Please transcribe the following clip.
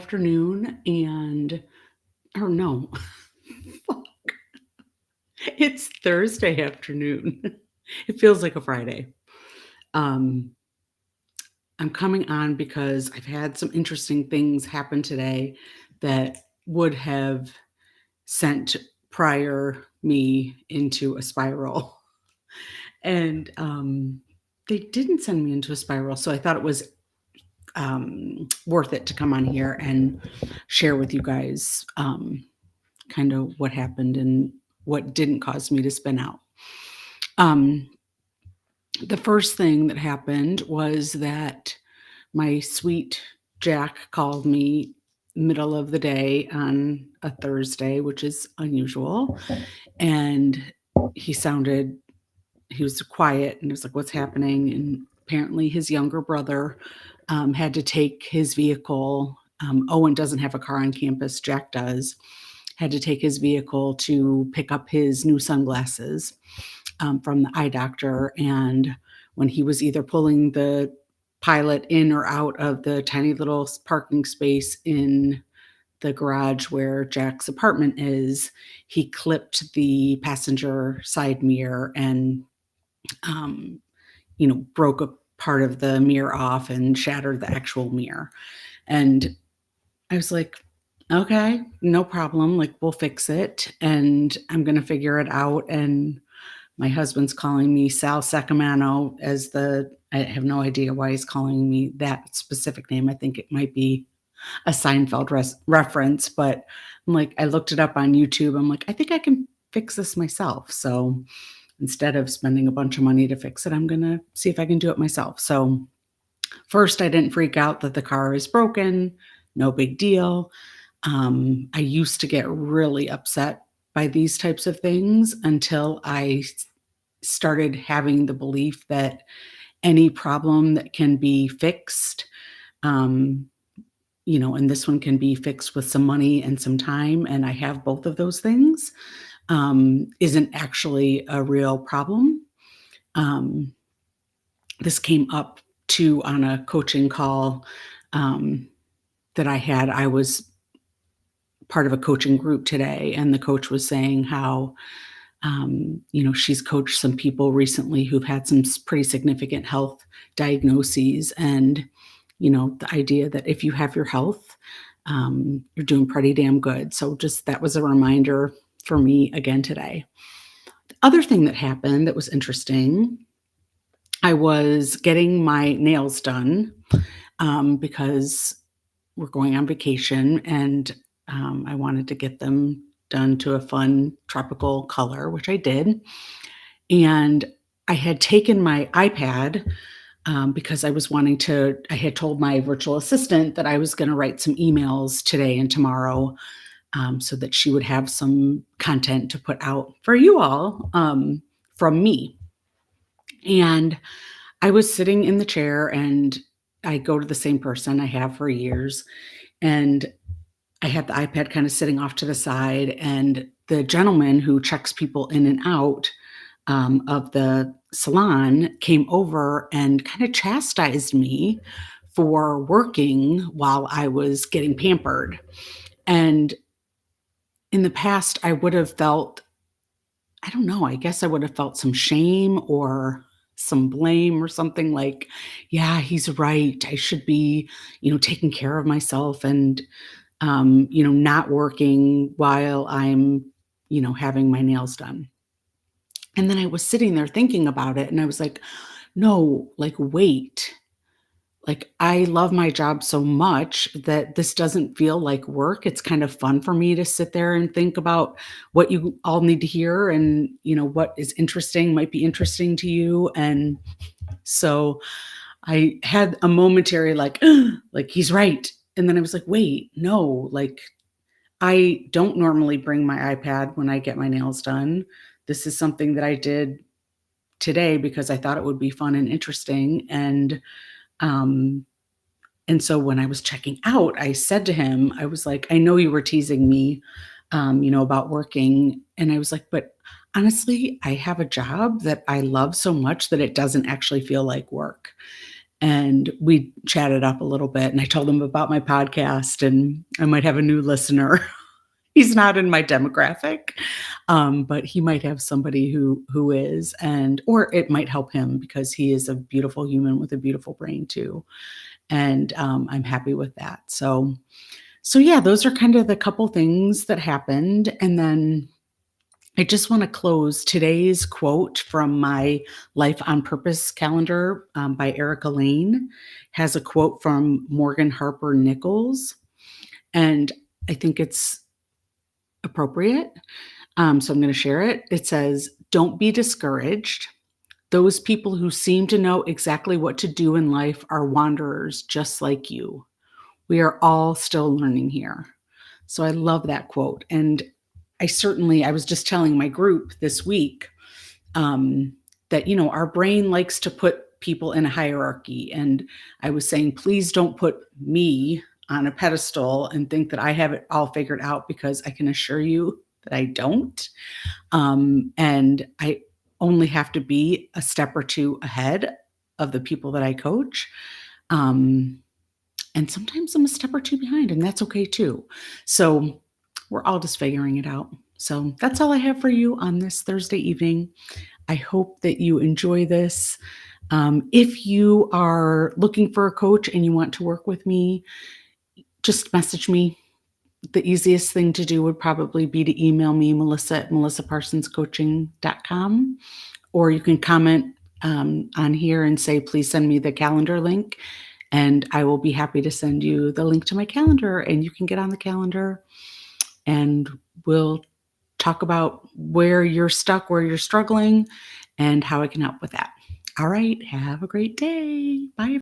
afternoon and or no, fuck, it's Thursday afternoon. It feels like a Friday. Um, I'm coming on because I've had some interesting things happen today that would have sent prior me into a spiral. And they didn't send me into a spiral, so I thought it was worth it to come on here and share with you guys kind of what happened and what didn't cause me to spin out. Um, the first thing that happened was that my sweet Jack called me middle of the day on a Thursday, which is unusual. And he sounded, he was quiet and was like, what's happening? And apparently his younger brother had to take his vehicle. Owen doesn't have a car on campus, Jack does. Had to take his vehicle to pick up his new sunglasses from the eye doctor. And when he was either pulling the pilot in or out of the tiny little parking space in the garage where Jack's apartment is, he clipped the passenger side mirror and, um, broke a part of the mirror off and shattered the actual mirror. And I was like, okay, no problem. Like, we'll fix it and I'm going to figure it out. And my husband's calling me Sal Sacamano I have no idea why he's calling me that specific name. I think it might be a Seinfeld reference, but I'm like, I looked it up on YouTube. I'm like, I think I can fix this myself. So instead of spending a bunch of money to fix it, I'm going to see if I can do it myself. So first, I didn't freak out that the car is broken. No big deal. I used to get really upset by these types of things until I started having the belief that any problem that can be fixed, um, and this one can be fixed with some money and some time, and I have both of those things, isn't actually a real problem. Um, this came up too on a coaching call that I had. I was part of a coaching group today, and the coach was saying how she's coached some people recently who've had some pretty significant health diagnoses. And, the idea that if you have your health, you're doing pretty damn good. So just that was a reminder for me again today. The other thing that happened that was interesting, I was getting my nails done because we're going on vacation and I wanted to get them done to a fun tropical color, which I did. And I had taken my iPad because I had told my virtual assistant that I was going to write some emails today and tomorrow so that she would have some content to put out for you all from me. And I was sitting in the chair and I go to the same person I have for years. And I had the iPad kind of sitting off to the side, and the gentleman who checks people in and out of the salon came over and kind of chastised me for working while I was getting pampered. And in the past, I would have felt, I don't know, I guess I would have felt some shame or some blame or something like, yeah, he's right. I should be, taking care of myself and not working while I'm, having my nails done. And then I was sitting there thinking about it and I was like, no, like, wait, like, I love my job so much that this doesn't feel like work. It's kind of fun for me to sit there and think about what you all need to hear and, what is interesting, might be interesting to you. And so I had a momentary like, like, he's right. And then I was like, wait, no, like, I don't normally bring my iPad when I get my nails done. This is something that I did today because I thought it would be fun and interesting. Um, and so when I was checking out, I said to him, I was like, I know you were teasing me, about working. And I was like, but honestly, I have a job that I love so much that it doesn't actually feel like work. and we chatted up a little bit, and I told him about my podcast, and I might have a new listener. He's not in my demographic, but he might have somebody who is, and or it might help him because he is a beautiful human with a beautiful brain too, and I'm happy with that. So yeah, those are kind of the couple things that happened, and then I just want to close today's quote from my Life on Purpose calendar by Erica Lane. Has a quote from Morgan Harper Nichols, and I think it's appropriate. So I'm going to share it. It says, "Don't be discouraged. Those people who seem to know exactly what to do in life are wanderers just like you. We are all still learning here." So I love that quote. And I was just telling my group this week um, that, our brain likes to put people in a hierarchy. And I was saying, please don't put me on a pedestal and think that I have it all figured out, because I can assure you that I don't. And I only have to be a step or two ahead of the people that I coach. Um, and sometimes I'm a step or two behind, and that's okay too. So we're all just figuring it out. So that's all I have for you on this Thursday evening. I hope that you enjoy this. If you are looking for a coach and you want to work with me, just message me. The easiest thing to do would probably be to email me, melissa@melissaparsonscoaching.com, or you can comment on here and say, please send me the calendar link, and I will be happy to send you the link to my calendar, and you can get on the calendar, and we'll talk about where you're stuck, where you're struggling, and how I can help with that. All right. Have a great day. Bye.